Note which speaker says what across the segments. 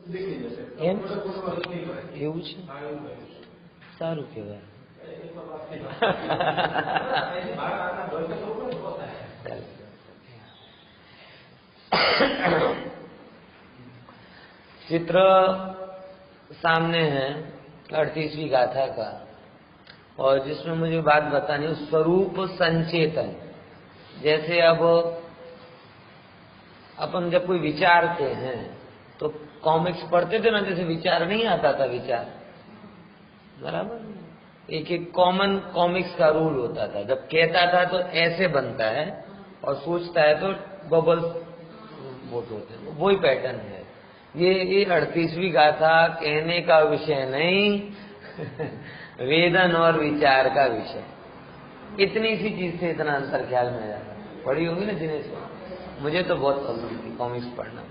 Speaker 1: એમ એવું છે, સારું કહેવાય. चित्र सामने है 38वीं गाथा का, और जिसमें मुझे बात बतानी है स्वरूप संचेतन. जैसे अब अपन जब कोई विचारते हैं तो कॉमिक्स पढ़ते थे ना, जैसे विचार नहीं आता था, विचार बराबर, एक एक कॉमन कॉमिक्स का रूल होता था. जब कहता था तो ऐसे बनता है और सोचता है तो बबल्स बोट होते हैं, वही पैटर्न है. ये 38वीं गाथा कहने का विषय नहीं, वेदन और विचार का विषय. इतनी सी चीज से इतना अंतर ख्याल में आ जाता. पढ़ी होगी ना दिनेश, मुझे तो बहुत पसंद थी कॉमिक्स पढ़ना.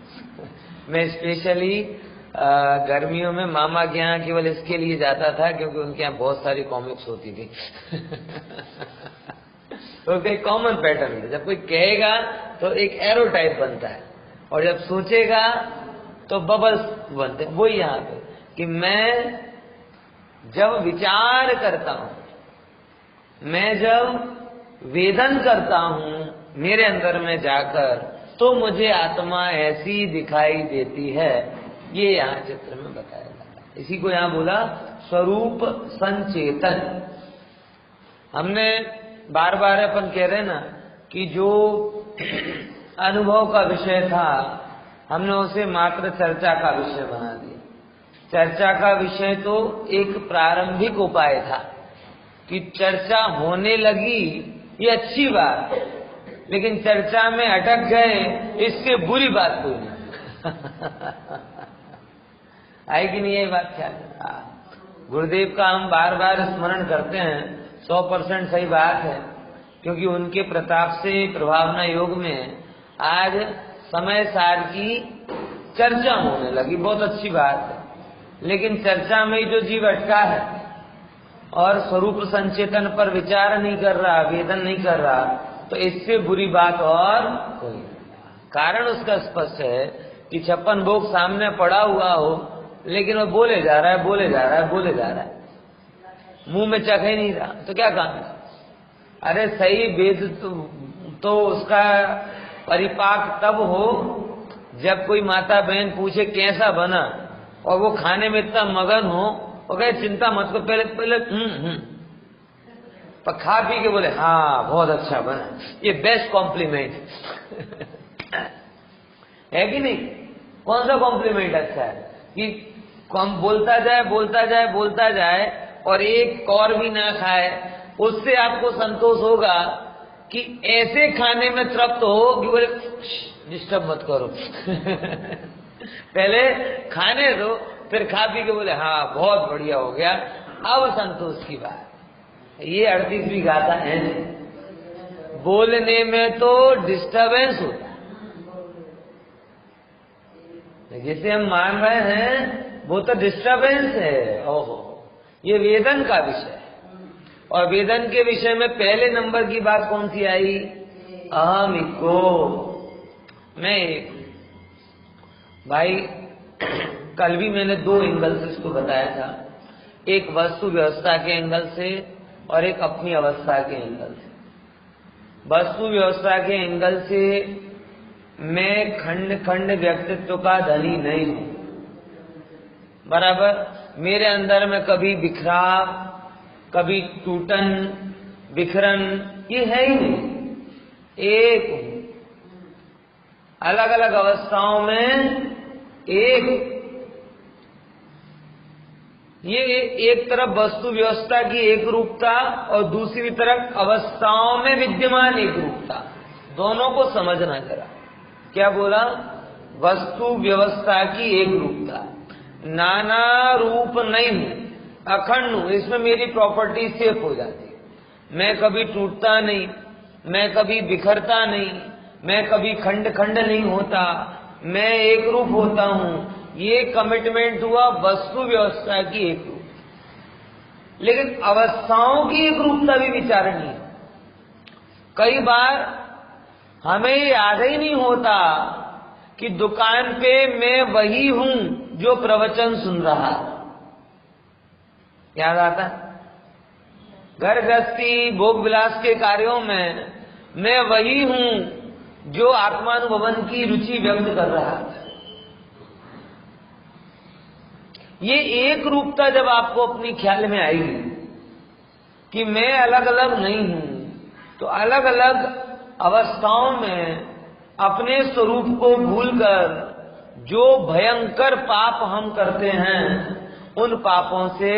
Speaker 1: मैं स्पेशली गर्मियों में मामा के यहाँ केवल इसके लिए जाता था क्योंकि उनके यहाँ बहुत सारी कॉमिक्स होती थी. तो एक कॉमन पैटर्न है, जब कोई कहेगा तो एक एरो टाइप बनता है, और जब सोचेगा तो बबल्स बनते हैं. वही यहाँ पे कि मैं जब विचार करता हूं, मैं जब वेदन करता हूं मेरे अंदर में जाकर, तो मुझे आत्मा ऐसी दिखाई देती है. ये यहाँ चित्र में बताया जाता है. इसी को यहाँ बोला स्वरूप संचेतन. हमने बार बार अपन कह रहे ना कि जो अनुभव का विषय था हमने उसे मात्र चर्चा का विषय बना दिया. चर्चा का विषय तो एक प्रारंभिक उपाय था कि चर्चा होने लगी, ये अच्छी बात, लेकिन चर्चा में अटक गए, इससे बुरी बात कोई नहीं. आई कि नहीं ये बात? क्या गुरुदेव का हम बार बार स्मरण करते हैं, 100% सही बात है, क्योंकि उनके प्रताप से प्रभावना योग में आज समय सार की चर्चा होने लगी. बहुत अच्छी बात है, लेकिन चर्चा में जो जीव अटका है और स्वरूप संचेतन पर विचार नहीं कर रहा, वेदन नहीं कर रहा, तो इससे बुरी बात और कोई नहीं. कारण उसका स्पष्ट है कि 56 भोग सामने पड़ा हुआ हो, लेकिन वो बोले जा रहा है, बोले जा रहा है, बोले जा रहा है, मुंह में चख ही नहीं रहा, तो क्या काम है? अरे सही वेद तो उसका परिपाक तब हो जब कोई माता बहन पूछे कैसा बना, और वो खाने में इतना मगन हो, और कहे चिंता मत करो, पहले पहले पर खा पी के बोले हाँ बहुत अच्छा बना. ये बेस्ट कॉम्प्लीमेंट है कि नहीं? कौन सा कॉम्प्लीमेंट अच्छा है कि कम बोलता जाए बोलता जाए बोलता जाए और एक कौर भी ना खाए, उससे आपको संतोष होगा कि ऐसे खाने में तृप्त हो कि बोले डिस्टर्ब मत करो. पहले खाने दो, फिर खा पी के बोले हाँ बहुत बढ़िया हो गया, अब संतोष की बात. ये 38वीं गाथा है. बोलने में तो डिस्टर्बेंस होता है, जिसे हम मान रहे हैं वो तो डिस्टर्बेंस है. ओहो, ये वेदन का विषय है. और वेदन के विषय में पहले नंबर की बात कौन सी आई? अहमिको, मैं एक. भाई कल भी मैंने 2 एंगल से इसको बताया था, एक वस्तु व्यवस्था के एंगल से और एक अपनी अवस्था के एंगल से. वस्तु व्यवस्था के एंगल से मैं खंड खंड व्यक्तित्व का धनी नहीं हूं, बराबर. मेरे अंदर में कभी बिखराव, कभी टूटन, बिखरन, ये है ही नहीं. एक अलग अलग अवस्थाओं में एक. ये एक तरफ वस्तु व्यवस्था की एक रूपता और दूसरी तरफ अवस्थाओं में विद्यमान एक रूपता, दोनों को समझना जरा. क्या बोला? वस्तु व्यवस्था की एक रूपता, नाना रूप नहीं हूं, अखंड हूं. इसमें मेरी प्रॉपर्टी सेफ हो जाती है. मैं कभी टूटता नहीं, मैं कभी बिखरता नहीं, मैं कभी खंड खंड नहीं होता, मैं एक रूप होता हूं. ये कमिटमेंट हुआ वस्तु व्यवस्था की एक रूप. लेकिन अवस्थाओं की एक रूपता भी विचारणी है. कई बार हमें याद ही नहीं होता कि दुकान पे मैं वही हूं जो प्रवचन सुन रहा। याद आता? घर गृहस्थी भोग विलास के कार्यों में मैं वही हूं जो आत्मानुभवन की रुचि व्यक्त कर रहा है। ये एक रूपता जब आपको अपनी ख्याल में आएगी कि मैं अलग अलग नहीं हूं, तो अलग अलग अवस्थाओं में अपने स्वरूप को भूलकर जो भयंकर पाप हम करते हैं, उन पापों से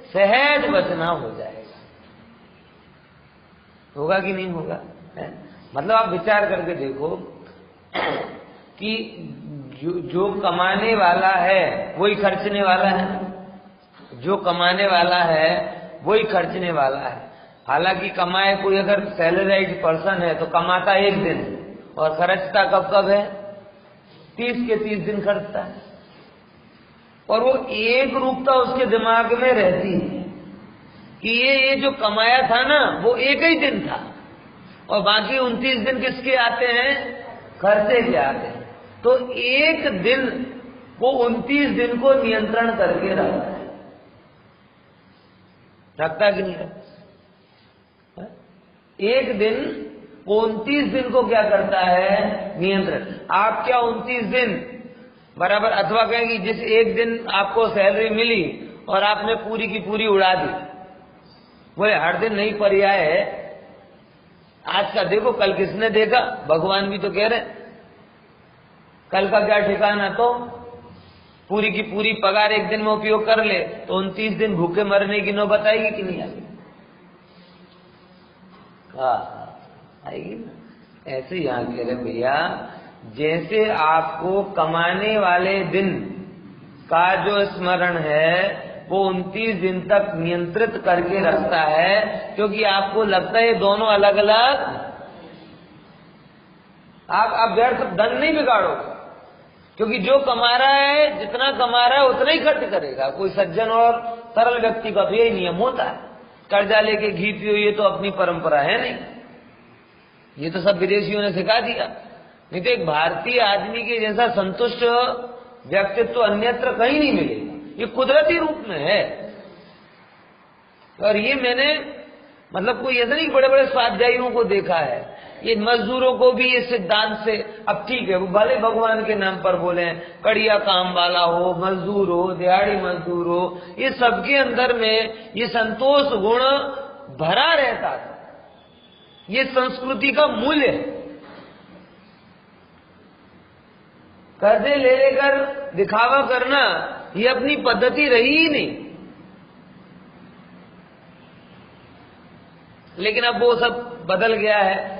Speaker 1: सहज बचना हो जाएगा। होगा कि नहीं होगा? मतलब आप विचार करके देखो कि जो कमाने वाला है वही खर्चने वाला है, जो कमाने वाला है वही खर्चने वाला है। हालांकि कमाए कोई अगर सैलराइज पर्सन है तो कमाता एक दिन और खर्चता कब कब है? 30 के 30 दिन खर्चता है। और वो एक रूपता उसके दिमाग में रहती है कि ये जो कमाया था ना वो एक ही दिन था, और बाकी 29 दिन किसके आते हैं? खर्चे के आते हैं। तो एक दिन वो 29 दिन को नियंत्रण करके रखता है। रखता कि नहीं रखता? एक दिन 29 दिन को क्या करता है? नियंत्रण। आप क्या 29 दिन बराबर, अथवा कहें कि जिस एक दिन आपको सैलरी मिली और आपने पूरी की पूरी उड़ा दी, बोले हर दिन नहीं पर्याय है, आज का देखो कल किसने देखा? भगवान भी तो कह रहे कल का क्या ठिकाना। तो पूरी की पूरी पगार एक दिन में उपयोग कर ले तो 29 दिन भूखे मरने की नौबत आएगी कि नहीं आएगी? आएगी ना। ऐसे ही यहां कह रहे भैया, जैसे आपको कमाने वाले दिन का जो स्मरण है वो 29 दिन तक नियंत्रित करके रखता है, क्योंकि आपको लगता है ये दोनों अलग अलग। आप व्यर्थ धन नहीं बिगाड़ोगे, क्योंकि जो कमा रहा है, जितना कमा रहा है उतना ही खर्च करेगा। कोई सज्जन और सरल व्यक्ति का तो यही नियम होता है। कर्जा लेके घी पियो, ये तो अपनी परंपरा है नहीं, ये तो सब विदेशियों ने सिखा दिया। नहीं तो एक भारतीय आदमी के जैसा संतुष्ट व्यक्तित्व अन्यत्र कहीं नहीं मिलेगा। ये कुदरती रूप में है। और ये मैंने मतलब कोई ऐसा नहीं, बड़े बड़े स्वाध्यायियों को देखा है, ये मजदूरों को भी ये सिद्धांत से, अब ठीक है वो भले भगवान के नाम पर बोले, कड़िया काम वाला हो, मजदूर हो, दिहाड़ी मजदूर हो, ये सबके अंदर में ये संतोष गुण भरा रहता था। ये संस्कृति का मूल्य है। कर्जे ले लेकर दिखावा करना ये अपनी पद्धति रही ही नहीं। लेकिन अब वो सब बदल गया है।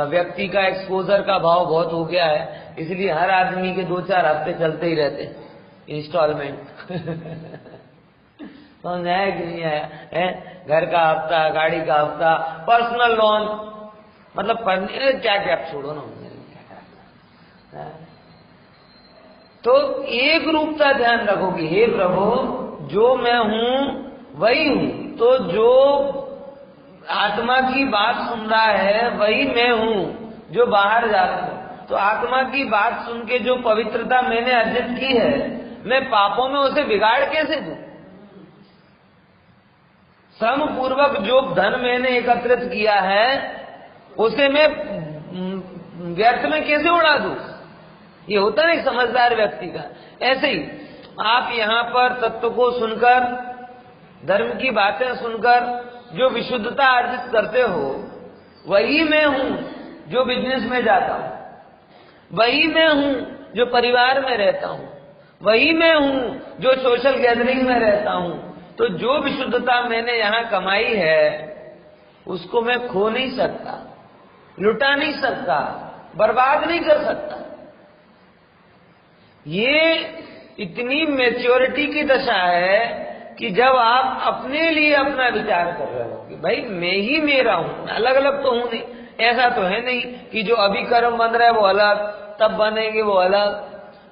Speaker 1: व्यक्ति का एक्सपोजर का भाव बहुत हो गया है, इसलिए हर आदमी के 2-4 हफ्ते चलते ही रहते हैं इंस्टॉलमेंट। समझ आया कि नहीं आया है? घर का हफ्ता, गाड़ी का हफ्ता, पर्सनल लोन, मतलब पढ़ने क्या क्या छोड़ो ना। तो एक रूपता ध्यान रखोगे, हे प्रभु जो मैं हूं वही हूं। तो जो आत्मा की बात सुन रहा है वही मैं हूं जो बाहर जा रहा हूं। तो आत्मा की बात सुन के जो पवित्रता मैंने अर्जित की है, मैं पापों में उसे बिगाड़ कैसे दूं? श्रम पूर्वक जो धन मैंने एकत्रित किया है उसे मैं व्यर्थ में कैसे उड़ा दूं? ये होता है एक समझदार व्यक्ति का। ऐसे ही आप यहाँ पर तत्व को सुनकर, धर्म की बातें सुनकर जो विशुद्धता अर्जित करते हो, वही मैं हूं जो बिजनेस में जाता हूं, वही मैं हूं जो परिवार में रहता हूं, वही मैं हूं जो सोशल गैदरिंग में रहता हूं। तो जो विशुद्धता मैंने यहाँ कमाई है उसको मैं खो नहीं सकता, लुटा नहीं सकता, बर्बाद नहीं कर सकता। ये इतनी मैच्योरिटी की दशा है कि जब आप अपने लिए अपना विचार कर रहे हो कि भाई मैं ही मेरा हूं, अलग अलग तो हूं नहीं। ऐसा तो है नहीं कि जो अभी कर्म बन रहा है वो अलग, तब बनेंगे वो अलग,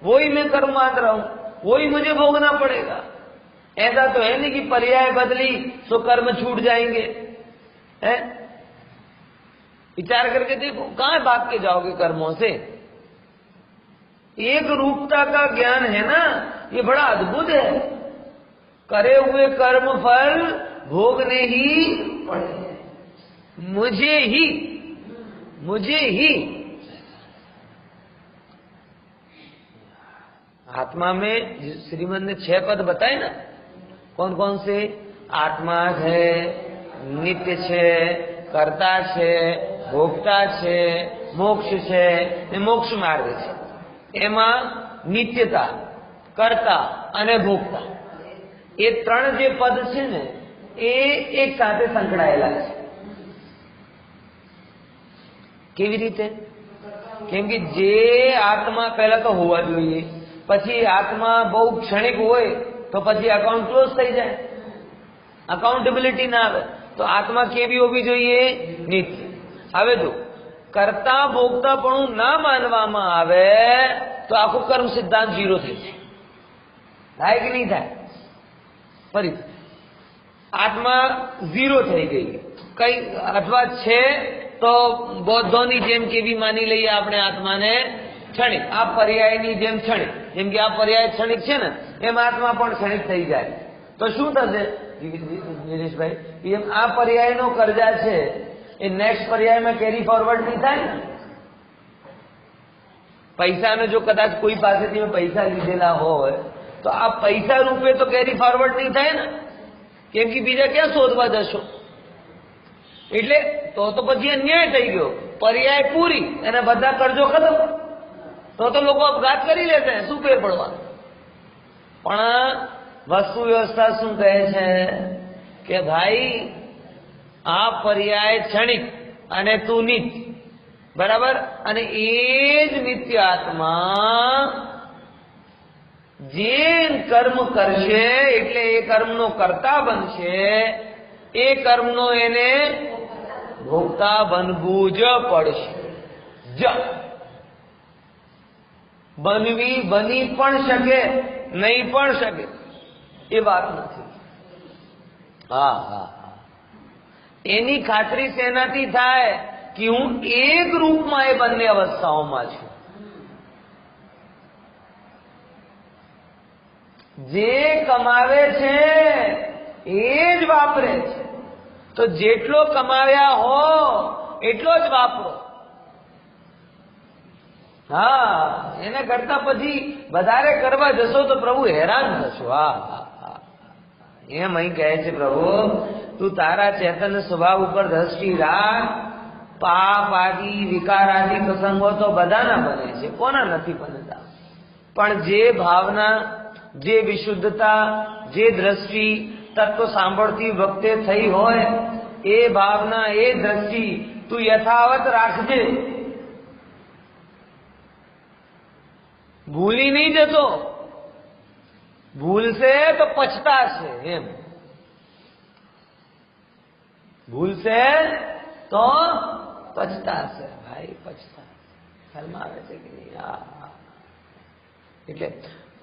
Speaker 1: वही मैं कर्म मान रहा हूं, वही मुझे भोगना पड़ेगा। ऐसा तो है नहीं कि पर्याय बदली तो कर्म छूट जाएंगे। है? विचार करके देखो, कहां भाग के जाओगे कर्मों से? एक रूपता का ज्ञान है ना, ये बड़ा अद्भुत है। करे हुए कर्म फल भोगने ही पड़े, मुझे ही। आत्मा में श्रीमद ने 6 पद बताए ना, कौन कौन से? आत्मा है, नित्य छे, कर्ता छे, भोक्ता छे, मोक्ष छे ने मोक्ष मार्ग छे। एमा नित्यता, कर्ता अने भोक्ता ए 3 जे पद छे ने ए एक साथे संकળાયેલા છે। કેવી રીતે? કેમ કે જે આત્મા પહેલા તો હોવા જોઈએ, પછી આત્મા બહુ ક્ષણિક હોય તો પછી અકાઉન્ટ ક્લોઝ થઈ જાય, અકાઉન્ટેબિલિટી ના આવે। તો આત્મા કેવી હોવી જોઈએ? નિત્ય। હવે જો કર્તા ભોગતાપણું ના માનવામાં આવે તો આખું કર્મ સિદ્ધાંત 0 થઈ જાય। થાય કે નહીં થાય? ફરી આત્મા 0 થઈ ગઈ કઈ, અથવા છે તો બૌદ્ધોની જેમ કેવી માની લઈએ આપણે આત્માને? ક્ષણિક। આ પર્યાયની જેમ ક્ષણિક, જેમ કે આ પર્યાય ક્ષણિક છે ને એમ આત્મા પણ ક્ષણિક થઈ જાય તો શું થશે દિનેશભાઈ? એમ આ પર્યાયનો કર્જા છે એ નેક્સ્ટ પર્યાયમાં કેરી ફોરવર્ડ નહીં થાય ને। પૈસાનો જો કદાચ કોઈ પાસેથી પૈસા લીધેલા હોય તો આ પૈસા રૂપે તો કેરી ફોરવર્ડ નહીં થાય ને, કેમ કે બીજા ક્યાં શોધવા જશો? એટલે તો પછી અન્યાય થઈ ગયો, પર્યાય પૂરી અને બધા કરજો ખતમ। તો લોકો અપઘાત કરી લેશે, શું ફેર પડવાનું? પણ વસ્તુ વ્યવસ્થા શું કહે છે કે ભાઈ આ પર્યાય ક્ષણિક અને તું નિત્ય, બરાબર? અને એ જ નિત્ય આત્મા જે કર્મ કરશે એટલે એ કર્મનો કર્તા બનશે, એ કર્મનો એને ભોગતા બનવું જ પડશે। બની પણ શકે, નહીં પણ શકે એ વાત નથી। હા, એની ખાતરી શેનાથી થાય કે હું એક રૂપમાં એ બંને અવસ્થાઓમાં છું। જે કમાવે છે એ જ વાપરે છે, તો જેટલો કમાવ્યા હો એટલો જ વાપરો। હા, એને કરતા પછી વધારે કરવા જશો તો પ્રભુ હેરાન થશો। હા, એમ અહીં કહે છે પ્રભુ તું તારા ચેતન સ્વભાવ ઉપર દ્રષ્ટિ રાખ। પાપ આદિ વિકાર આદિ પ્રસંગો તો બધાના બને છે, કોના નથી બનતા? પણ જે ભાવના, જે વિશુદ્ધતા, જે દ્રષ્ટિ તત્વ સાંભળતી વખતે થઈ હોય એ ભાવના, એ દ્રષ્ટિ તું યથાવત રાખજે, ભૂલી નહીં જતો। ભૂલશે તો પછતાશે, એમ ભૂલશે તો પછતાશે, ભાઈ પछताશે। ख्याल આવે છે कि नहीं? એટલે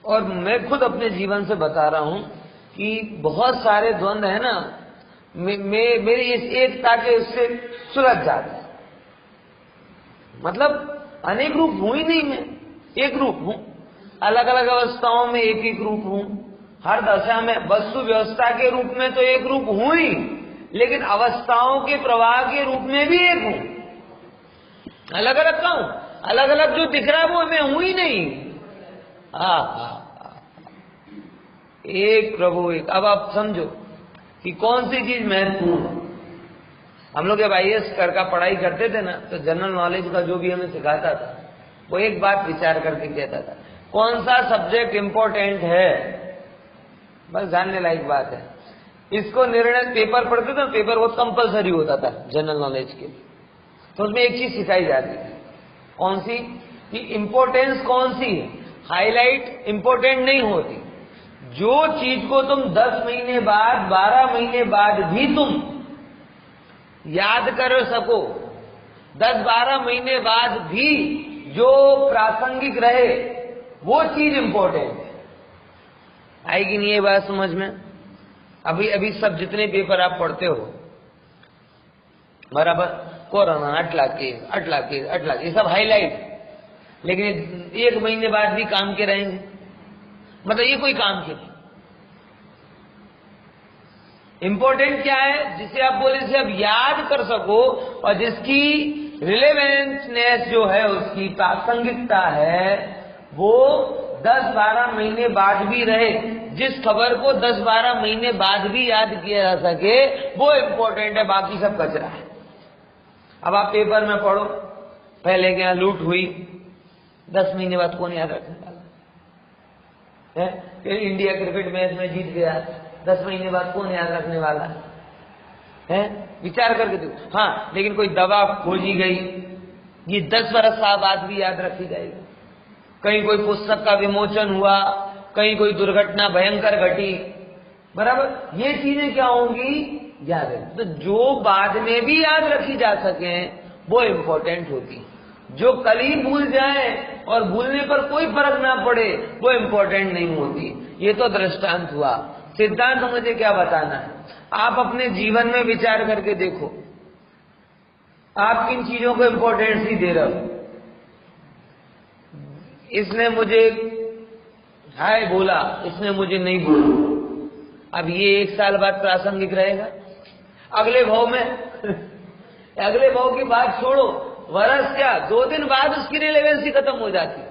Speaker 1: और मैं खुद अपने जीवन से बता रहा हूं कि बहुत सारे द्वंद्व है ना, मेरी इस एकता के उससे सुलझ जाते। मतलब अनेक रूप हूं ही नहीं, मैं एक रूप हूं, अलग अलग अवस्थाओं में एक एक रूप हूं, हर दशा में वस्तु व्यवस्था के रूप में तो एक रूप हूं ही, लेकिन अवस्थाओं के प्रवाह के रूप में भी एक हूं। अलग अलग का हूं, अलग अलग जो दिख रहा है वो मैं हूं ही नहीं। एक प्रभु एक। अब आप समझो कि कौन सी चीज महत्वपूर्ण है। हम लोग जब IAS का पढ़ाई करते थे ना तो जनरल नॉलेज का जो भी हमें सिखाता था वो एक बात विचार करके कहता था, कौन सा सब्जेक्ट इंपॉर्टेंट है, बस जानने लायक बात है। इसको निर्णय पेपर पढ़ते थे, पेपर बहुत कंपलसरी होता था जनरल नॉलेज के लिए, तो उसमें एक चीज सिखाई जाती थी, कौन सी? कि इंपॉर्टेंस कौन सी है। हाईलाइट इंपॉर्टेंट नहीं होती, जो चीज को तुम 10 महीने बाद, 12 महीने बाद भी तुम याद कर सको, 10-12 महीने बाद भी जो प्रासंगिक रहे वो चीज इंपॉर्टेंट है। आएगी नहीं ये बात समझ में? अभी सब जितने पेपर आप पढ़ते हो, बराबर, कोरोना, अटला केस, ये सब हाईलाइट। लेकिन 1 महीने बाद भी काम के रहेंगे, मतलब ये कोई काम के नहीं। इंपॉर्टेंट क्या है, जिसे आप बोले से आप याद कर सको और जिसकी रिलेवेंसनेस जो है, उसकी प्रासंगिकता है, वो 10-12 महीने बाद भी रहे। जिस खबर को 10-12 महीने बाद भी याद किया जा सके, वो इंपॉर्टेंट है, बाकी सब कचरा है। अब आप पेपर में पढ़ो, पहले क्या लूट हुई, 10 महीने बाद कौन याद रखने वाला है? फिर इंडिया क्रिकेट मैच में जीत गया, 10 महीने बाद कौन याद रखने वाला है? विचार करके देखो। हाँ, लेकिन कोई दवा खोजी गई, ये 10 बरस बाद भी याद रखी जाएगी। कहीं कोई पुस्तक का विमोचन हुआ, कहीं कोई दुर्घटना भयंकर घटी, बराबर, ये चीजें क्या होंगी, याद है। तो जो बाद में भी याद रखी जा सके वो इंपॉर्टेंट होती। जो कल ही भूल जाए और भूलने पर कोई फर्क ना पड़े, वो इंपॉर्टेंट नहीं होती। ये तो दृष्टांत हुआ। सिद्धांत मुझे क्या बताना है, आप अपने जीवन में विचार करके देखो, आप किन चीजों को इंपॉर्टेंस ही दे रहे हो। इसने मुझे हाय बोला, इसने मुझे नहीं बोला, अब ये 1 साल बाद प्रासंगिक रहेगा। अगले भाव में अगले भाव की बात छोड़ो, वर्ष क्या 2 दिन बाद उसकी रिलेवेंसी खत्म हो जाती है।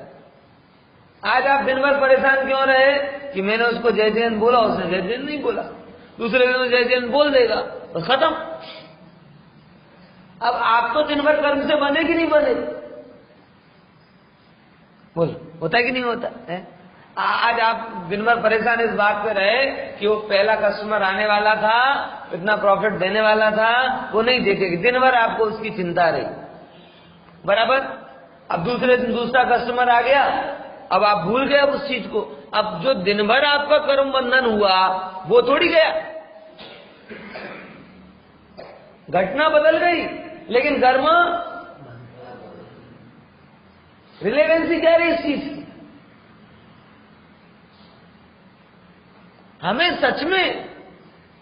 Speaker 1: आज आप दिन भर परेशान क्यों रहे कि मैंने उसको जय जयंत बोला, उसने जय जयंत नहीं बोला, दूसरे दिन जय जयंत बोल देगा, बस खत्म। अब आप तो दिन भर कर्म से बने कि नहीं बने, बोल, होता है कि नहीं होता है? आज आप दिन भर परेशान इस बात पे रहे कि वो पहला कस्टमर आने वाला था, इतना प्रॉफिट देने वाला था, वो नहीं देखेगी, दिन भर आपको उसकी चिंता रही, बराबर। अब दूसरे दिन दूसरा कस्टमर आ गया, अब आप भूल गए उस चीज को। अब जो दिन भर आपका कर्म बंधन हुआ वो थोड़ी गया, घटना बदल गई, लेकिन कर्म रिलेवेंसी क्या रही इस चीज की। हमें सच में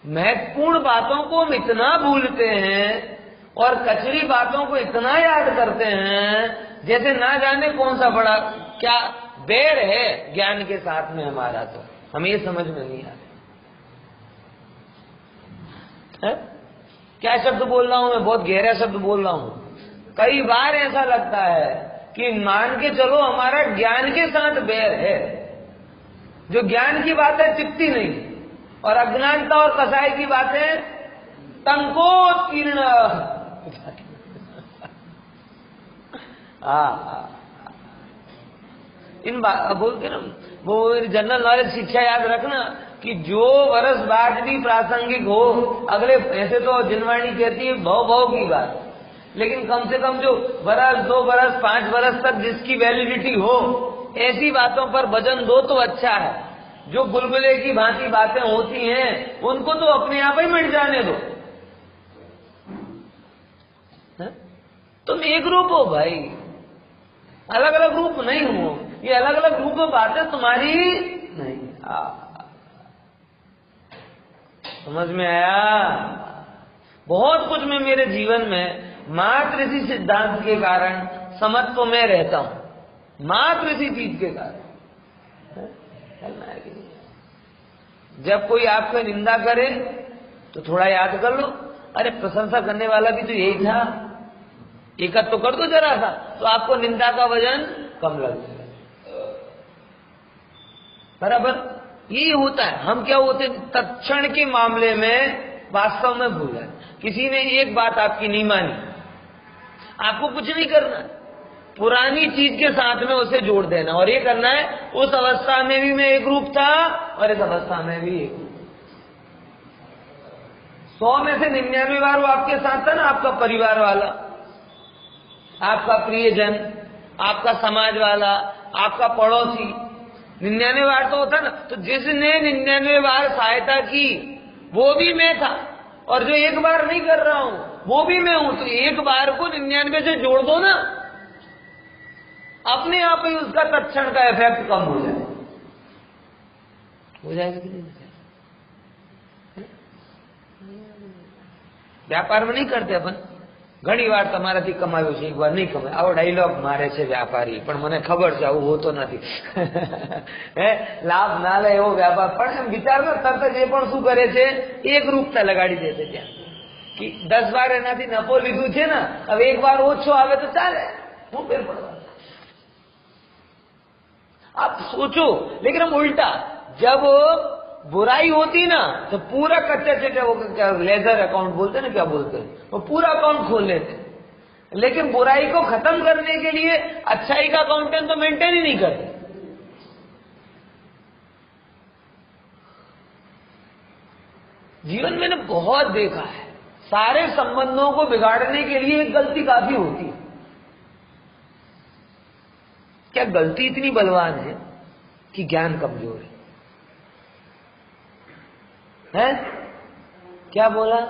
Speaker 1: महत्वपूर्ण बातों को हम इतना भूलते हैं और कचरी बातों को इतना याद करते हैं, जैसे ना जाने कौन सा बड़ा क्या बैर है ज्ञान के साथ में हमारा। तो हमें ये समझ में नहीं आता है? क्या शब्द बोल रहा हूं मैं, बहुत गहरा शब्द बोल रहा हूं। कई बार ऐसा लगता है कि मान के चलो हमारा ज्ञान के साथ बैर है, जो ज्ञान की बातें टिकती नहीं, और अज्ञानता और कसाई की बातें तंकोत्कीर्ण। इन बोलते ना, वो जनरल नॉलेज शिक्षा याद रखना कि जो वर्ष बाद भी प्रासंगिक हो, अगले, ऐसे तो जिनवाणी कहती है भव भव की बात, लेकिन कम से कम जो बरस 2 बरस 5 बरस तक जिसकी वैलिडिटी हो, ऐसी बातों पर वजन दो तो अच्छा है। जो बुलबुले की भांति बातें होती हैं उनको तो अपने आप ही मिट जाने दो। तुम एक रूप हो भाई, अलग अलग रूप नहीं हो। ये अलग अलग रूप में बातें तुम्हारी नहीं। समझ में आया? बहुत कुछ में मेरे जीवन में मात्र इसी सिद्धांत के कारण समत्व में रहता हूं, मात्र इसी चीज के कारण। जब कोई आपको निंदा करे तो थोड़ा याद कर लो, अरे प्रशंसा करने वाला भी तो यही था, एक तो कर दो जरा सा, तो आपको निंदा का वजन कम लगेगा, बराबर। यही होता है। हम क्या होते तत्क्षण के मामले में वास्तव में भूल जाए। किसी ने एक बात आपकी नहीं मानी, आपको कुछ नहीं करना, पुरानी चीज के साथ में उसे जोड़ देना, और ये करना है उस अवस्था में भी मैं एक रूप था और इस अवस्था में भी एक रूप। 100 में से 99 बार वो आपके साथ था ना, आपका परिवार वाला, आपका प्रियजन, आपका समाज वाला, आपका पड़ोसी। 99 बार तो होता ना, तो जिसने 99 बार सहायता की वो भी मैं था, और जो एक बार नहीं कर रहा हूं वो भी मैं हूं। तो एक बार को 99 से जोड़ दो ना, अपने आप ही उसका तत्क्षण का इफेक्ट कम हो जाएगा। हो जाएगा कि नहीं? व्यापार में नहीं करते अपन, ઘણી વાર તમારાથી કમાવ્યું છે, એક વાર નહીં કમાય. આવો ડાયલોગ મારે છે વ્યાપારી, પણ મને ખબર છે આવું હોતો નથી. હે, લાભ ના લે એવો વ્યાપાર. પણ એમ વિચારમાં તરત જ એ પણ શું કરે છે, એક રૂપતા લગાડી દે છે ત્યાં કે 10 વાર એનાથી નફો લીધું છે ને, હવે એક વાર ઓછો આવે તો ચાલે, હું ફેર પડવા. आप सोचो, लेकिन हम उल्टा, जब बुराई होती ना तो पूरा कच्चा चिट्ठा, वो क्या लेजर अकाउंट बोलते हैं ना, क्या बोलते हैं, वो पूरा अकाउंट खोल लेते हैं. लेकिन बुराई को खत्म करने के लिए अच्छाई का अकाउंटेंट तो मेंटेन ही नहीं करते. जीवन में ने बहुत देखा है, सारे संबंधों को बिगाड़ने के लिए एक गलती काफी होती है. क्या गलती इतनी बलवान है कि ज्ञान कमजोर है? क्या बोला,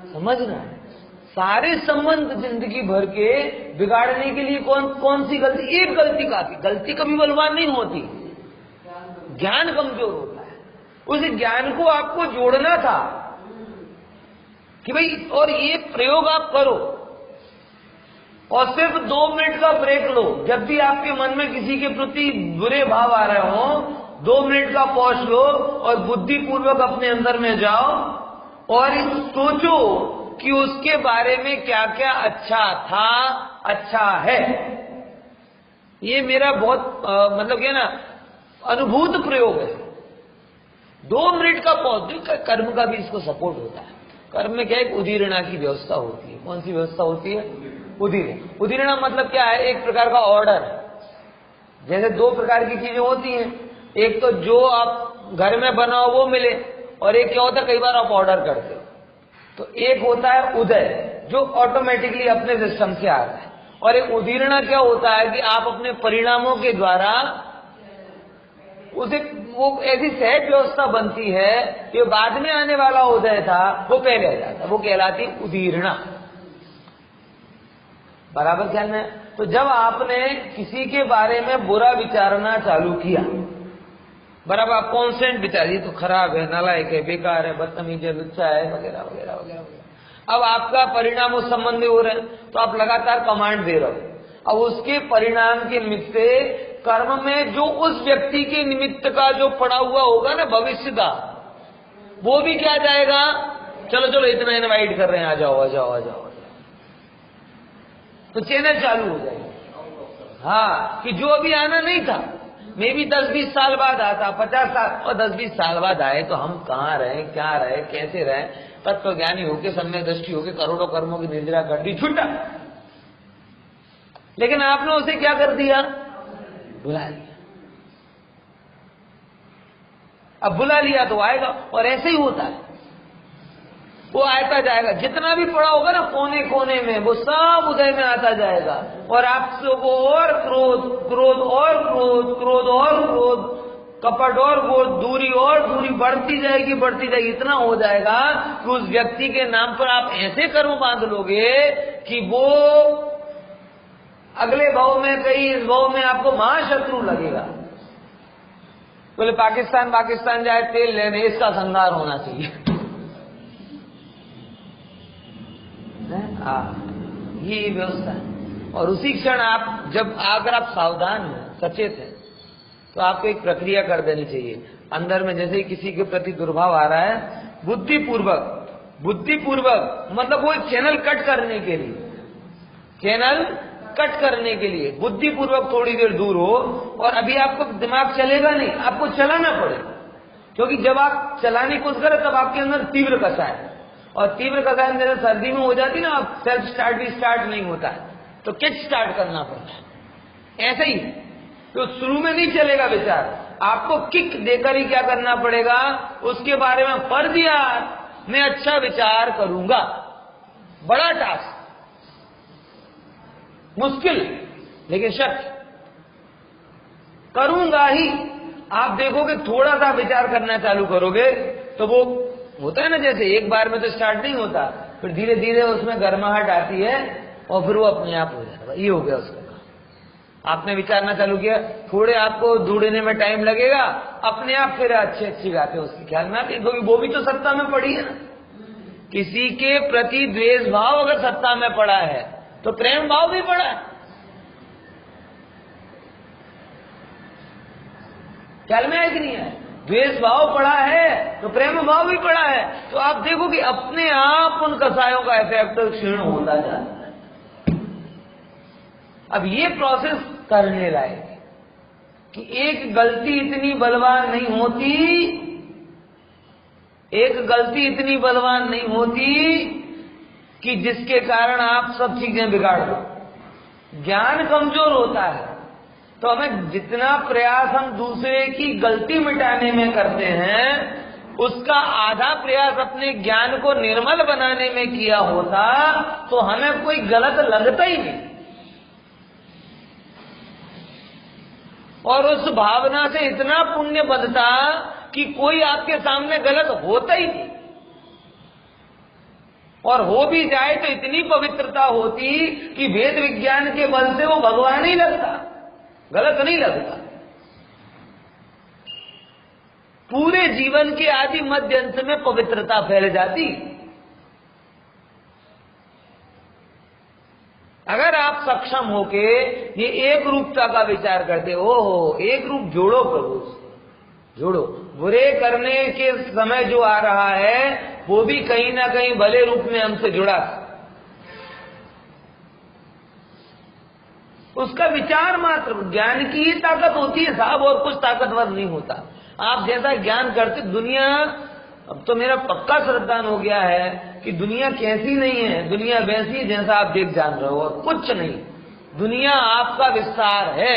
Speaker 1: समझना. सारे संबंध जिंदगी भर के बिगाड़ने के लिए कौन सी गलती, एक गलती काफी. गलती कभी बलवान नहीं होती, ज्ञान कमजोर होता है. उस ज्ञान को आपको जोड़ना था कि भाई, और ये प्रयोग आप करो, और सिर्फ 2 मिनट का ब्रेक लो. जब भी आपके मन में किसी के प्रति बुरे भाव आ रहे हो, 2 मिनट का पॉज लो और बुद्धिपूर्वक अपने अंदर में जाओ और सोचो कि उसके बारे में क्या क्या अच्छा था, अच्छा है. ये मेरा बहुत मतलब क्या ना, अनुभूत प्रयोग है. 2 मिनट का पॉज. कर्म का भी इसको सपोर्ट होता है. कर्म में क्या, एक उदीरणा की व्यवस्था होती है. कौन सी व्यवस्था होती है? उदीरणा मतलब क्या है, एक प्रकार का ऑर्डर. जैसे 2 प्रकार की चीजें होती हैं, एक तो जो आप घर में बनाओ वो मिले, और एक क्या होता है, कई बार आप ऑर्डर करते हो. तो एक होता है उदय, जो ऑटोमेटिकली अपने सिस्टम से आता है, और एक उदीरणा क्या होता है कि आप अपने परिणामों के द्वारा उसे, वो ऐसी सहज व्यवस्था बनती है कि बाद में आने वाला उदय था वो पहले आ जाता, वो कहलाती उदीरणा. बराबर ख्याल में. तो जब आपने किसी के बारे में बुरा विचारना चालू किया, बराबर, आप कॉन्स्टेंट विचार, ये तो खराब है, नालायक है, बेकार है, बदतमीज है, लुच्चा है, वगैरह वगैरह वगैरह. अब आपका परिणाम उस संबंधी हो रहे हैं, तो आप लगातार कमांड दे रहे हो. अब उसके परिणाम के निमित्त कर्म में जो उस व्यक्ति के निमित्त का जो पड़ा हुआ होगा ना भविष्य का, वो भी क्या जाएगा, चलो चलो इतना इनवाइट कर रहे हैं, आ जाओ आ जाओ आ जाओ. तो चैनल चालू हो जाएगी. हाँ, कि जो अभी आना नहीं था, मे भी 10-20 साल बाद आता, 50 साल और 10-20 साल बाद आए, तो हम कहाँ रहे, क्या रहे, कैसे रहे, तत्वज्ञानी होके, सम्यक दृष्टि होके, करोड़ों कर्मों की निर्जरा कर दी, छुट्टा. लेकिन आपने उसे क्या कर दिया, बुला लिया. अब बुला लिया तो आएगा, और ऐसे ही होता है, वो आता जाएगा. जितना भी पड़ा होगा ना कोने कोने में, वो सब उदय में आता जाएगा, और आपसे वो और क्रोध, क्रोध और क्रोध, क्रोध और क्रोध, कपट और क्रोध, दूरी और दूरी बढ़ती जाएगी, बढ़ती जाएगी. इतना हो जाएगा कि उस व्यक्ति के नाम पर आप ऐसे कर्म बांध लोगे कि वो अगले भाव में, कहीं इस भाव में आपको महाशत्रु लगेगा. बोले पाकिस्तान जाए तेल लेने, इसका संहार होना चाहिए. ये व्यवस्था है. और उसी क्षण आप, जब अगर आप सावधान हैं, सचेत हैं, तो आपको एक प्रक्रिया कर देनी चाहिए अंदर में. जैसे ही किसी के प्रति दुर्भाव आ रहा है, बुद्धिपूर्वक मतलब वो चैनल कट करने के लिए, बुद्धिपूर्वक थोड़ी देर दूर हो. और अभी आपको दिमाग चलेगा नहीं, आपको चलाना पड़ेगा. क्योंकि जब आप चलाने की कोशिश करें, तब आपके अंदर तीव्र कसा है, और तीव्र कसायन जैसे सर्दी में हो जाती ना, अब सेल्फ स्टार्ट भी स्टार्ट नहीं होता है, तो किक स्टार्ट करना पड़ता है. ऐसे ही तो शुरू में नहीं चलेगा विचार, आपको किक देकर ही क्या करना पड़ेगा, उसके बारे में पढ़ दिया, मैं अच्छा विचार करूंगा. बड़ा टास्क, मुश्किल, लेकिन शक्य. करूंगा ही. आप देखोगे थोड़ा सा विचार करना चालू करोगे तो वो होता है ना, जैसे एक बार में तो स्टार्ट नहीं होता, फिर धीरे धीरे उसमें गर्माहट आती है, और फिर वो अपने आप हो जाता है. ये हो गया उसका. आपने विचारना चालू किया, थोड़े आपको ढूंढने में टाइम लगेगा, अपने आप फिर अच्छी बातें उसके ख्याल में आती है, क्योंकि वो भी तो सत्ता में पड़ी है ना. किसी के प्रति द्वेष भाव अगर सत्ता में पड़ा है तो प्रेम भाव भी पड़ा है। ख्याल में है कि नहीं है? द्वेष भाव पड़ा है तो प्रेम भाव भी पड़ा है। तो आप देखो कि अपने आप उन कसायों का इफेक्ट क्षीण होता जाता है। अब ये प्रोसेस करने लायक है कि एक गलती इतनी बलवान नहीं होती, एक गलती इतनी बलवान नहीं होती कि जिसके कारण आप सब चीजें बिगाड़ दो। ज्ञान कमजोर होता है तो हमें जितना प्रयास हम दूसरे की गलती मिटाने में करते हैं उसका आधा प्रयास अपने ज्ञान को निर्मल बनाने में किया होता तो हमें कोई गलत लगता ही नहीं, और उस भावना से इतना पुण्य बनता कि कोई आपके सामने गलत होता ही नहीं, और हो भी जाए तो इतनी पवित्रता होती कि वेद विज्ञान के बल से वो भगवान ही लगता, गलत नहीं लगता। पूरे जीवन के आदि मध्य अंत में पवित्रता फैल जाती। अगर आप सक्षम होके ये एक रूपता का विचार करते हो, एक रूप जोड़ो प्रभु से, जोड़ो। बुरे करने के समय जो आ रहा है वो भी कहीं ना कहीं भले रूप में हमसे जुड़ा, उसका विचार मात्र ज्ञान की ही ताकत होती है साहब, और कुछ ताकतवर नहीं होता। आप जैसा ज्ञान करते दुनिया, अब तो मेरा पक्का श्रद्धान हो गया है कि दुनिया कैसी नहीं है, दुनिया वैसी जैसा आप देख जान रहे हो, और कुछ नहीं। दुनिया आपका विस्तार है,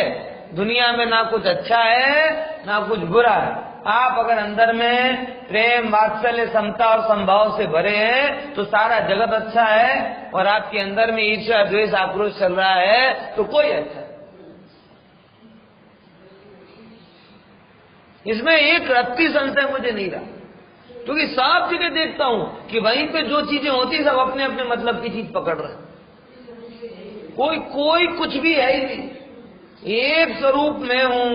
Speaker 1: दुनिया में ना कुछ अच्छा है ना कुछ बुरा है। आप अगर अंदर में प्रेम वात्सल्य समता और संभाव से भरे हैं तो सारा जगत अच्छा है, और आपके अंदर में ईर्ष्या द्वेष आक्रोश चल रहा है तो कोई अच्छा है। इसमें एक रत्ती संशय मुझे नहीं रहा, क्योंकि साफ जगह देखता हूं कि वहीं पे जो चीजें होती सब अपने अपने मतलब की चीज पकड़ रहे हैं। कोई कुछ भी है ही नहीं। एक स्वरूप में हूं,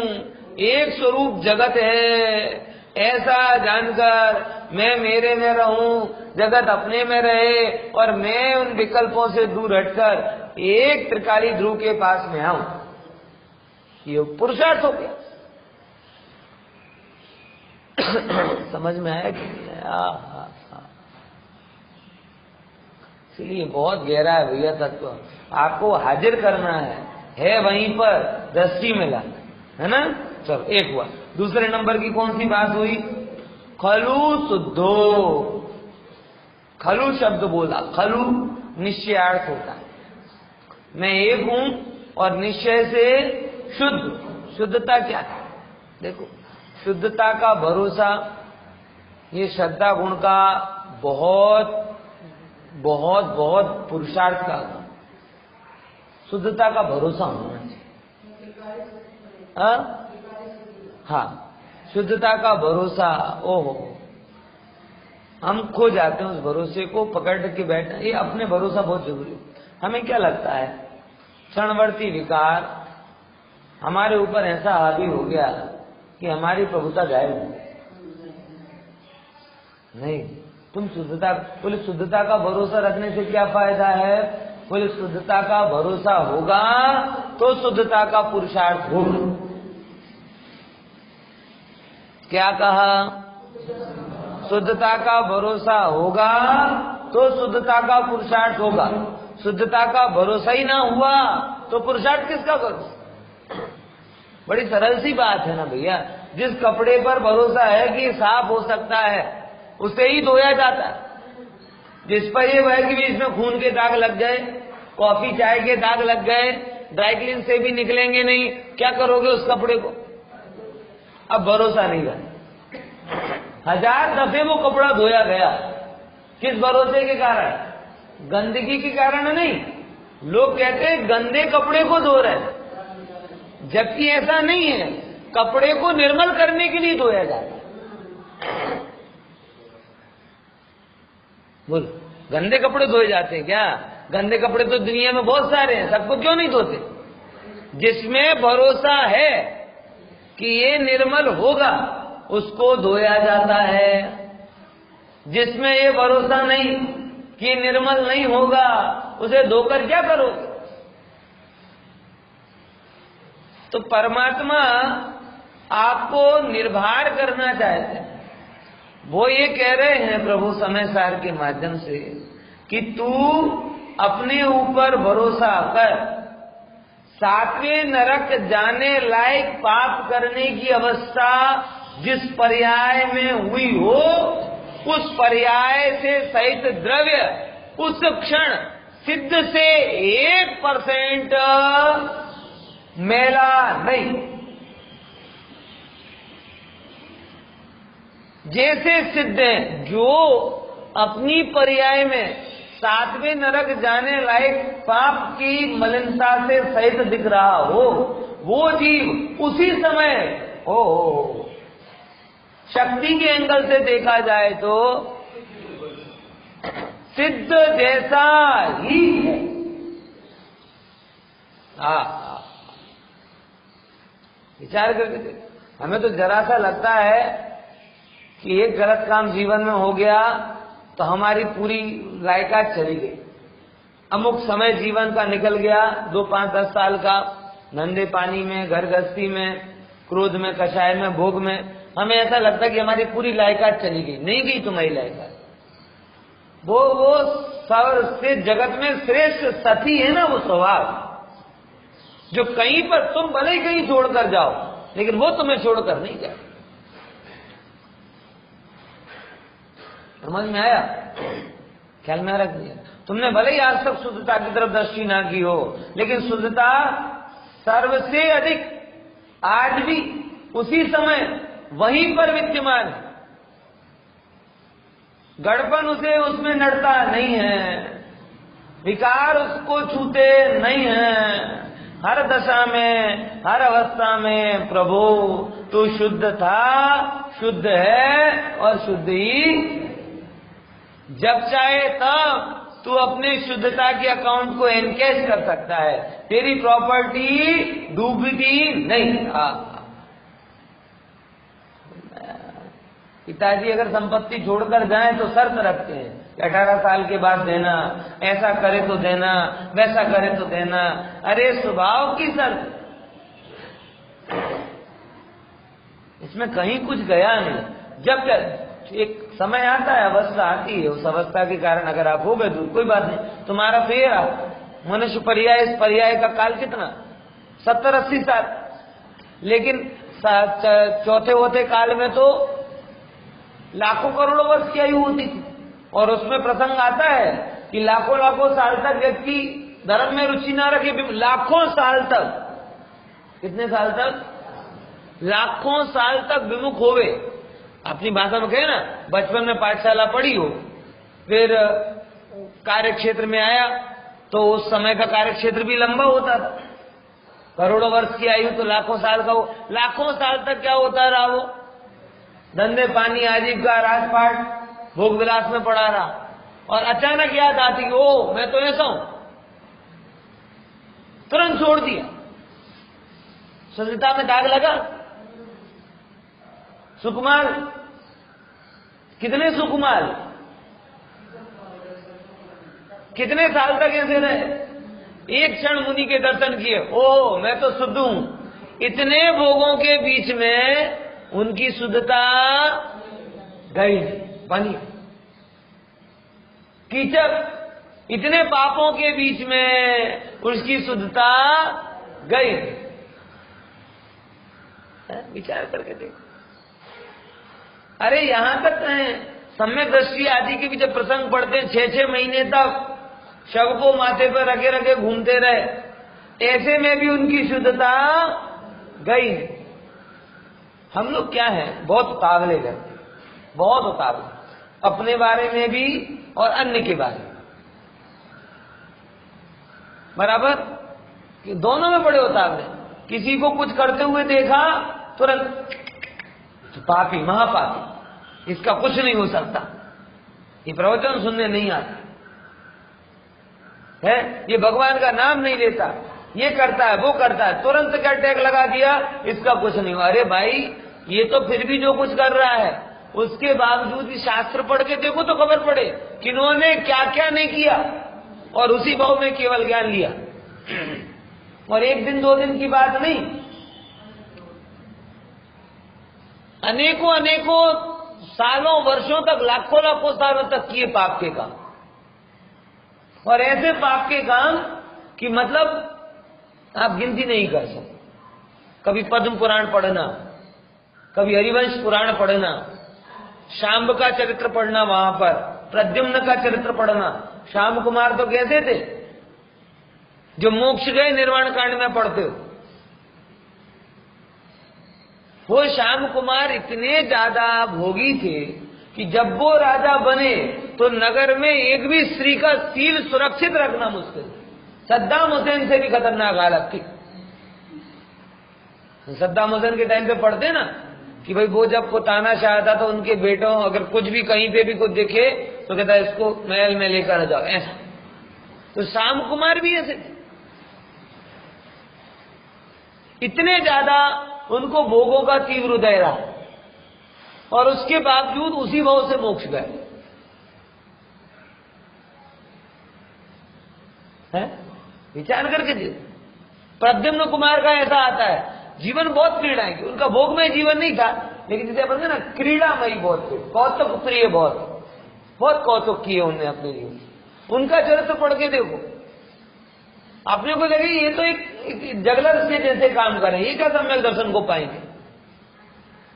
Speaker 1: एक स्वरूप जगत है, ऐसा जानकर मैं मेरे में रहूं, जगत अपने में रहे, और मैं उन विकल्पों से दूर हटकर एक त्रिकाली ध्रुव के पास में आऊं, ये पुरुषार्थ हो गया। समझ में आया कि नहीं आया? इसलिए बहुत गहरा है भैया तत्व, आपको हाजिर करना है वहीं पर दृष्टि में लाना है ना। चलो एक हुआ। दूसरे नंबर की कौन सी बात हुई? खलु शुद्धो। खलु शब्द बोला, खलु निश्चयार्थ होता है, मैं एक हूं और निश्चय से शुद्ध। शुद्धता क्या है? देखो, शुद्धता का भरोसा ये श्रद्धा गुण का बहुत बहुत बहुत पुरुषार्थ का, शुद्धता का भरोसा होना चाहिए। हाँ, शुद्धता का भरोसा, ओहो, हम खो जाते हैं उस भरोसे को पकड़ के बैठना। ये अपने भरोसा बहुत जरूरी है। हमें क्या लगता है क्षणवर्ती विकार हमारे ऊपर ऐसा हावी हो गया कि हमारी प्रभुता गायब हो गई। नहीं, तुम शुद्धता, बोले शुद्धता का भरोसा रखने से क्या फायदा है? बोले शुद्धता का भरोसा होगा तो शुद्धता का पुरुषार्थ होगा। क्या कहा? शुद्धता का भरोसा होगा तो शुद्धता का पुरुषार्थ होगा। शुद्धता का भरोसा ही ना हुआ तो पुरुषार्थ किसका करो? बड़ी सरल सी बात है ना भैया। जिस कपड़े पर भरोसा है कि साफ हो सकता है उसे ही धोया जाता है। जिस पर ये है कि इसमें खून के दाग लग गए, कॉफी चाय के दाग लग गए, ड्राई क्लीन से भी निकलेंगे नहीं, क्या करोगे उस कपड़े को? अब भरोसा नहीं रहा। 1000 दफे वो कपड़ा धोया गया, किस भरोसे के कारण? गंदगी के कारण नहीं। लोग कहते हैं गंदे कपड़े को धो रहे हैं, जबकि ऐसा नहीं है। कपड़े को निर्मल करने के लिए धोया जाता है। बोल, गंदे कपड़े धोए जाते हैं क्या? गंदे कपड़े तो दुनिया में बहुत सारे हैं, सबको क्यों नहीं धोते? जिसमें भरोसा है कि ये निर्मल होगा उसको धोया जाता है। जिसमें ये भरोसा नहीं कि निर्मल नहीं होगा, उसे धोकर क्या करोगे? तो परमात्मा आपको निर्भर करना चाहते हैं। वो ये कह रहे हैं प्रभु समय सार के माध्यम से कि तू अपने ऊपर भरोसा कर, सातवें नरक जाने लायक पाप करने की अवस्था जिस पर्याय में हुई हो, उस पर्याय से सहित द्रव्य उस क्षण सिद्ध से 1% मेला नहीं। जैसे सिद्ध है, जो अपनी पर्याय में सातवें नरक जाने लायक पाप की मलिनता से सहित दिख रहा हो, वो जीव उसी समय शक्ति के एंगल से देखा जाए तो सिद्ध जैसा ही है। विचार करके देख। हमें तो जरा सा लगता है कि एक गलत काम जीवन में हो गया तो हमारी पूरी लायकात चली गई। अमुक समय जीवन का निकल गया, 2, 5, 10 साल का, धंधे पानी में, घर गृहस्थी में, क्रोध में, कषाय में, भोग में, हमें ऐसा लगता है कि हमारी पूरी लायकात चली गई। नहीं गई तुम्हारी लायकात। वो सबसे जगत में श्रेष्ठ सती है ना, वो स्वभाव जो कहीं पर तुम भले ही कहीं छोड़कर जाओ, लेकिन वो तुम्हें छोड़कर नहीं जाए। समझ में आया? ख्याल में रख दिया। तुमने भले ही आज तक शुद्धता की तरफ दृष्टि ना की हो, लेकिन शुद्धता सर्वसे अधिक आज भी उसी समय वहीं पर विद्यमान है। गड़पन उसे उसमें नड़ता नहीं है, विकार उसको छूते नहीं है। हर दशा में, हर अवस्था में प्रभु तू शुद्ध था, शुद्ध है और शुद्ध ही। जब चाहे तब तू अपने शुद्धता के अकाउंट को एनकैश कर सकता है। तेरी प्रॉपर्टी डूबती नहीं। पिताजी अगर संपत्ति छोड़कर जाएं तो शर्त रखते हैं कि 18 साल के बाद देना, ऐसा करे तो देना, वैसा करे तो देना। अरे स्वभाव की शर्त, इसमें कहीं कुछ गया नहीं। जब तक एक समय आता है, अवस्था आती है, उस अवस्था के कारण अगर आप हो गए दूर, कोई बात नहीं, तुम्हारा फेरा। मनुष्य पर्याय, इस पर्याय का काल कितना? 70-80 साल। लेकिन चौथे वौथे काल में तो लाखों करोड़ों वर्ष की आयु होती थी। और उसमें प्रसंग आता है कि लाखों लाखों साल तक व्यक्ति धर्म में रुचि ना रखे, लाखों साल तक। कितने साल तक? लाखों साल तक विमुख होवे। अपनी भाषा में कहे ना, बचपन में पाठशाला पढ़ी हो, फिर कार्य क्षेत्र में आया तो उस समय का कार्य क्षेत्र भी लंबा होता था। करोड़ों वर्ष की आयु तो लाखों साल का हो। लाखों साल तक क्या होता रहा? वो धंधे पानी, आजीविका, राजपाट, भोग विलास में पड़ा रहा। और अचानक याद आती कि ओ मैं तो ऐसा हूं, तुरंत छोड़ दिया। शुद्धता में दाग लगा। सुकुमार, कितने सुकुमार, कितने साल तक ऐसे रहे? एक क्षण मुनि के दर्शन किए, ओ मैं तो शुद्ध हूं। इतने भोगों के बीच में उनकी शुद्धता गई, बनी। कीचक, इतने पापों के बीच में उसकी शुद्धता गई। विचार करके देखो। अरे यहां तक है, सम्यक दृष्टि आदि के भी जब प्रसंग पढ़ते हैं, 6-6 महीने तक शव को माथे पर रखे रखे घूमते रहे, ऐसे में भी उनकी शुद्धता गई। हम लोग क्या है, बहुत उतावले करते, बहुत उतावले, अपने बारे में भी और अन्य के बारे में बराबर, कि दोनों में बड़े उतावले। किसी को कुछ करते हुए देखा तुरंत पापी, महापापी, इसका कुछ नहीं हो सकता, ये प्रवचन सुनने नहीं आता है, ये भगवान का नाम नहीं लेता, ये करता है, वो करता है, तुरंत क्या टैग लगा दिया, इसका कुछ नहीं हुआ। अरे भाई, ये तो फिर भी जो कुछ कर रहा है उसके बावजूद भी शास्त्र पढ़ के देखो तो खबर पड़े कि इन्होंने क्या क्या नहीं किया, और उसी भाव में केवल ज्ञान लिया। और एक दिन दो दिन की बात नहीं, अनेकों अनेकों सालों वर्षों तक, लाखों लाखों सालों तक किए पाप के काम, और ऐसे पाप के काम कि मतलब आप गिनती नहीं कर सकते। कभी पद्म पुराण पढ़ना, कभी हरिवंश पुराण पढ़ना, शांब का चरित्र पढ़ना, वहां पर प्रद्युम्न का चरित्र पढ़ना। श्याम कुमार तो कैसे थे जो मोक्ष गए, निर्वाण कांड में पढ़ते हो। वो श्याम कुमार इतने ज्यादा भोगी थे कि जब वो राजा बने तो नगर में एक भी स्त्री का सील सुरक्षित रखना मुश्किल। सद्दाम हुसैन से भी खतरनाक हालत थी। सद्दाम हुसैन के टाइम पे पढ़ते ना कि भाई वो जब को तानाशाह था तो उनके बेटों अगर कुछ भी कहीं पे भी कुछ दिखे तो कहता है इसको महल में लेकर जाओ, ऐसा। तो श्याम कुमार भी ऐसे थे, इतने ज्यादा उनको भोगों का तीव्र उदय रहा, और उसके बावजूद उसी भाव से मोक्ष गए हैं। विचार करके देखो, प्रद्युम्न कुमार का ऐसा आता है, जीवन बहुत क्रीड़ाएं की, उनका भोगमय जीवन नहीं था, लेकिन जैसे बोलते ना क्रीड़ामयी बहुत थे, कौतुक प्रिय, बहुत कौतुक किए उन्होंने अपने लिए। उनका चरित्र पढ़ के देखो, अपने को लगे ये तो एक जगलर के जैसे काम करें, ये क्या सम्यक दर्शन को पाएंगे,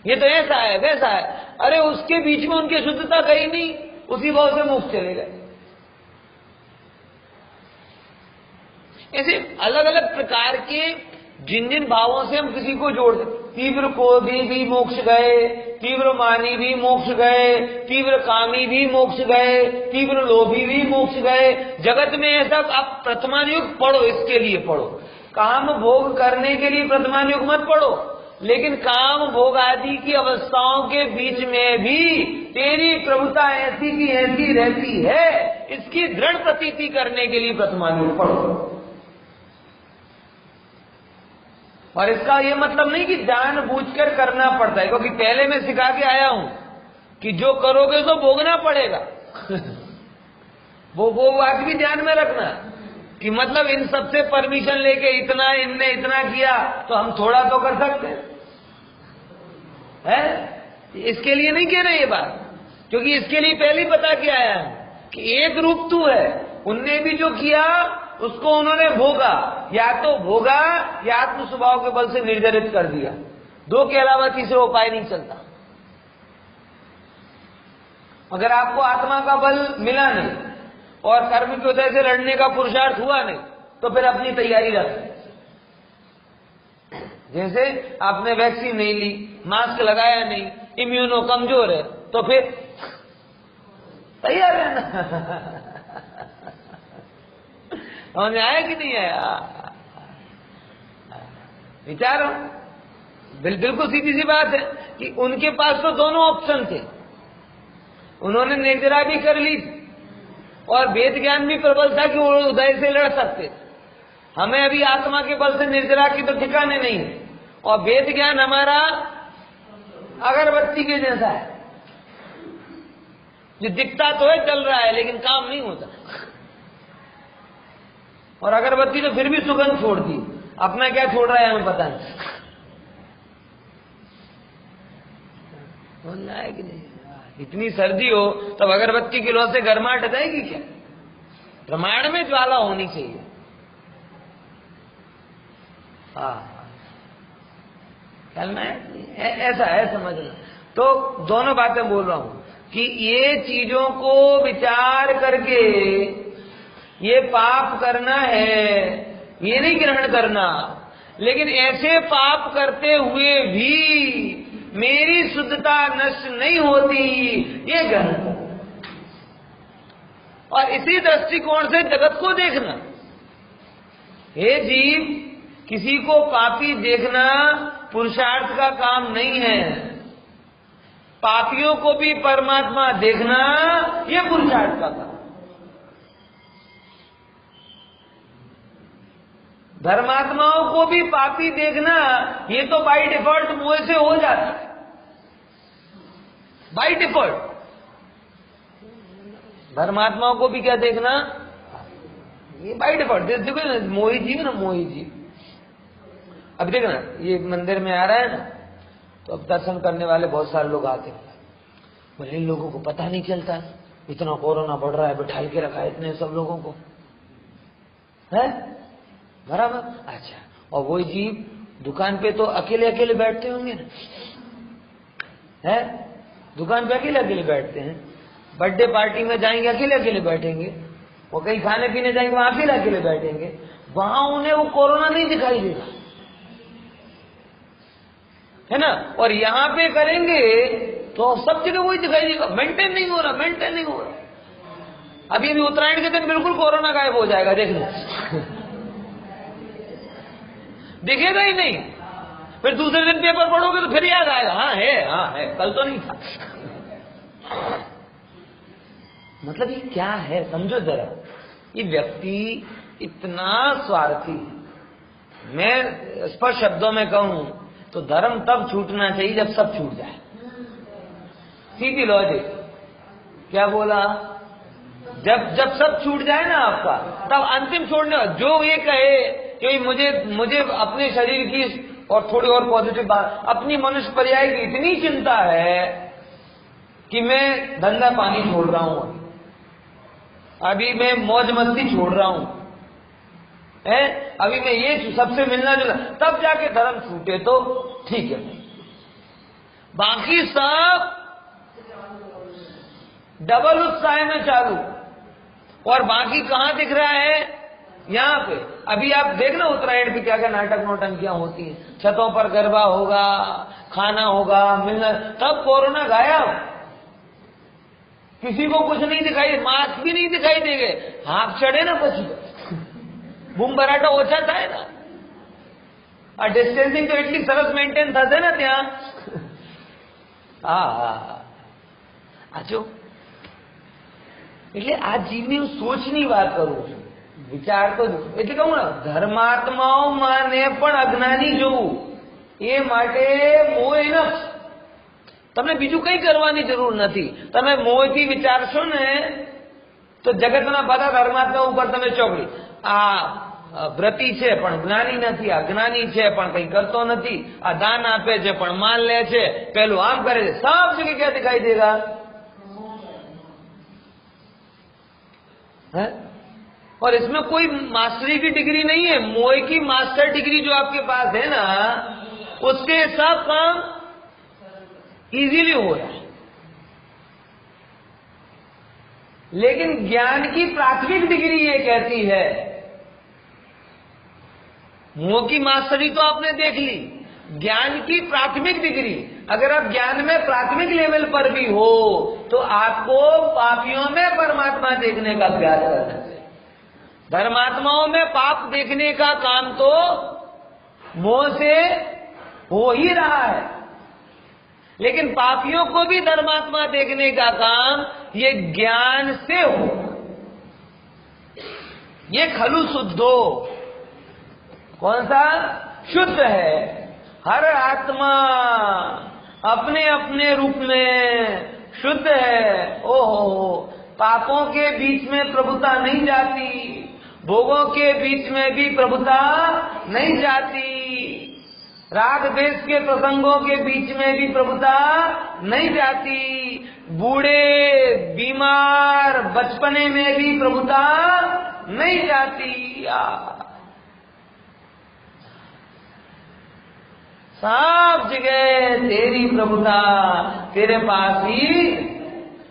Speaker 1: ये तो ऐसा है वैसा है। अरे उसके बीच में उनकी शुद्धता गई नहीं, उसी भाव से मुक्त चले गए। ऐसे अलग अलग प्रकार के जिन जिन भावों से हम किसी को जोड़ दें, तीव्र क्रोधी भी मोक्ष गए, तीव्र मानी भी मोक्ष गए, तीव्र कामी भी मोक्ष गए, तीव्र लोभी भी मोक्ष गए। जगत में ऐसा, आप प्रथमायुग पढ़ो, इसके लिए पढ़ो, काम भोग करने के लिए प्रथमायुग मत पढ़ो, लेकिन काम भोग आदि की अवस्थाओं के बीच में भी तेरी प्रभुता ऐसी की ऐसी रहती है, इसकी दृढ़ प्रतीति करने के लिए प्रथमायुग पढ़ो। और इसका यह मतलब नहीं कि जानबूझकर करना पड़ता है, क्योंकि पहले मैं सिखा के आया हूं कि जो करोगे तो भोगना पड़ेगा। वो बात भी ध्यान में रखना कि मतलब इन सबसे परमिशन लेके इतना इनने इतना किया तो हम थोड़ा तो कर सकते हैं। इसके लिए नहीं कह रहे ये बात, क्योंकि इसके लिए पहले ही बता के आया है कि एक रूप तू है, उनने भी जो किया उसको उन्होंने भोगा, या तो भोगा या आत्म स्वभाव के बल से निर्जरित कर दिया, दो के अलावा तीसरा उपाय नहीं चलता। अगर आपको आत्मा का बल मिला नहीं और कर्म के उदय से लड़ने का पुरुषार्थ हुआ नहीं, तो फिर अपनी तैयारी रखें। जैसे आपने वैक्सीन नहीं ली, मास्क लगाया नहीं, इम्यूनो कमजोर है, तो फिर तैयार रहना। समझ में आया कि नहीं आया? विचारो, बिल्कुल सीधी सी बात है कि उनके पास तो दोनों ऑप्शन थे, उन्होंने निर्जरा भी कर ली और वेद ज्ञान भी प्रबल था कि वो उदय से लड़ सकते। हमें अभी आत्मा के बल से निर्जरा की तो ठिकाने नहीं है, और वेद ज्ञान हमारा अगरबत्ती के जैसा है, जो दिखता तो है चल रहा है लेकिन काम नहीं होता। और अगरबत्ती तो फिर भी सुगंध छोड़ती, अपना क्या छोड़ रहा है हमें पता नहीं। बोलना है कि नहीं, इतनी सर्दी हो तब अगरबत्ती की लौ से गर्माहट जाएगी क्या? प्रमाण में ज्वाला होनी चाहिए। चलना है, ऐसा है समझना। तो दोनों बातें बोल रहा हूं कि ये चीजों को विचार करके ये पाप करना है, ये नहीं ग्रहण करना, लेकिन ऐसे पाप करते हुए भी मेरी शुद्धता नष्ट नहीं होती, ये ग्रहण करना। और इसी दृष्टिकोण से जगत को देखना। हे जीव, किसी को पापी देखना पुरुषार्थ का काम नहीं है, पापियों को भी परमात्मा देखना यह पुरुषार्थ का काम। धर्मात्माओं को भी पापी देखना ये तो बाय डिफॉल्ट मुंह से हो जाता है। By default. धर्मात्माओं को भी क्या देखना, ये बाय डिफॉल्ट। देखो ना मोही जीव ना, मोही जीव। अब देखो ना ये मंदिर में आ रहा है ना, तो अब दर्शन करने वाले बहुत सारे लोग आते हैं, बोले इन लोगों को पता नहीं चलता इतना कोरोना बढ़ रहा है, बैठा के रखा है इतने सब लोगों को, है बराबर। अच्छा, और वही जीव दुकान पे तो अकेले अकेले बैठते होंगे ना, है दुकान पे अकेले अकेले बैठते हैं, बर्थडे पार्टी में जाएंगे अकेले अकेले बैठेंगे, वो कहीं खाने पीने जाएंगे वहां अकेले अकेले बैठेंगे, वहां उन्हें वो कोरोना नहीं दिखाई देगा, है ना। और यहां पे करेंगे तो सब जगह वही दिखाई देगा, मेंटेन नहीं हो रहा, मेंटेन नहीं हो रहा। अभी अभी उत्तरायण के दिन बिल्कुल कोरोना गायब हो जाएगा, देख लो दिखेगा ही नहीं। फिर दूसरे दिन पेपर पढ़ोगे तो फिर याद आएगा, हाँ है, कल तो नहीं था। मतलब ये क्या है, समझो जरा, ये व्यक्ति इतना स्वार्थी। मैं स्पष्ट शब्दों में कहूं तो धर्म तब छूटना चाहिए जब सब छूट जाए। सीधी लॉजिक, क्या बोला, जब सब छूट जाए ना आपका, तब अंतिम छोड़ने। जो ये कहे कि मुझे अपने शरीर की और थोड़ी और पॉजिटिव बात, अपनी मनुष्य पर्याय की इतनी चिंता है कि मैं धंधा पानी छोड़ रहा हूं, अभी मैं मौज मस्ती छोड़ रहा हूं, है अभी मैं ये सबसे मिलना जुलना, तब जाके धर्म छूटे तो ठीक है। बाकी सब डबल उत्साह में चालू। और बाकी कहां दिख रहा है, यहां पे। अभी आप देखना उत्तरायण पे क्या क्या नाटक नौटंकियां होती हैं, छतों पर गरबा होगा, खाना होगा, मिलना, तब कोरोना गायब। किसी को कुछ नहीं दिखाई, मास्क भी नहीं दिखाई देंगे, हाथ चढ़े ना પછી બૂમ બરાટો ઓછા થાય ને, આ ડિસ્ટન્સિંગ તો એટલી સરસ મેન્ટેન થશે ને ત્યાં। આજો એટલે આ જીવની હું સોચની વાત કરું છું, વિચાર તો એટલે કહું ને, ધર્માત્માઓને પણ અજ્ઞાની જોવું, એ માટે મોહ ઇનફ। તમને બીજું કઈ કરવાની જરૂર નથી। તમે મોહથી વિચારશો ને તો જગતના બધા ધર્માત્મા ઉપર તમે ચોકડી, આ વ્રતી છે પણ જ્ઞાની નથી, આ જ્ઞાની છે પણ કઈ કરતો નથી, આ દાન આપે છે પણ માન લે છે, પેલું આમ કરે છે, सब जगह क्या दिखाई देगा, है? और इसमें कोई मास्टरी की डिग्री नहीं है। मोह की मास्टर डिग्री जो आपके पास है ना, उससे सब काम इजीली हो रहा है। लेकिन ज्ञान की प्राथमिक डिग्री ये कहती है, मोह की मास्टरी तो आपने देख ली, ज्ञान की प्राथमिक डिग्री, अगर आप ज्ञान में प्राथमिक लेवल पर भी हो तो आपको पापियों में परमात्मा देखने का अभ्यास करना चाहिए। धर्मात्माओं में पाप देखने का काम तो मोह से हो ही रहा है, लेकिन पापियों को भी धर्मात्मा देखने का काम ये ज्ञान से हो। ये खलु शुद्धो, कौन सा शुद्ध है, हर आत्मा अपने अपने रूप में शुद्ध है। ओहो, पापों के बीच में प्रभुता नहीं जाती, भोगों के बीच में भी प्रभुता नहीं जाती, राग द्वेष के प्रसंगों के बीच में भी प्रभुता नहीं जाती, बूढ़े बीमार बचपने में भी प्रभुता नहीं जाती। सब जगह तेरी प्रभुता, तेरे पास ही,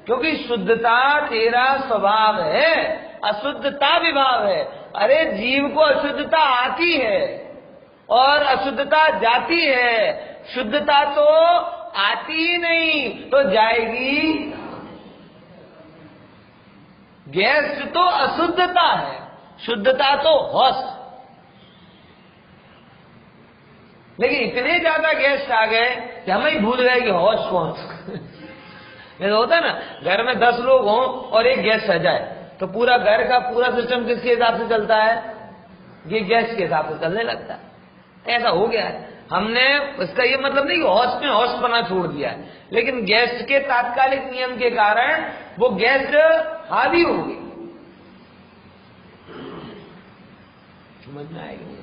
Speaker 1: क्योंकि शुद्धता तेरा स्वभाव है, अशुद्धता विभाव है। अरे जीव को अशुद्धता आती है और अशुद्धता जाती है, शुद्धता तो आती ही नहीं तो जाएगी। गेस्ट तो अशुद्धता है, शुद्धता तो होश। लेकिन इतने ज्यादा गेस्ट आ गए कि हम ही भूल गए कि होश कौन। ये होता है ना, घर में 10 लोग हों और एक गेस्ट आ जाए तो पूरा घर का पूरा सिस्टम किसके हिसाब से चलता है, ये गेस्ट के हिसाब से चलने लगता है। ऐसा हो गया है। हमने इसका ये मतलब नहीं कि होश में होश बना छोड़ दिया है, लेकिन गेस्ट के तात्कालिक नियम के कारण वो गेस्ट हावी हो गई। समझ में आएगी?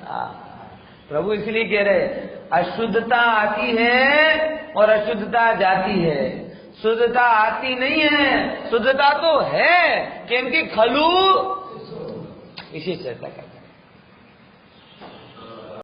Speaker 1: प्रभु इसलिए कह रहे अशुद्धता आती है और अशुद्धता जाती है, शुद्धता आती नहीं है, शुद्धता तो है कि इनकी खलू, इसी चर्चा करते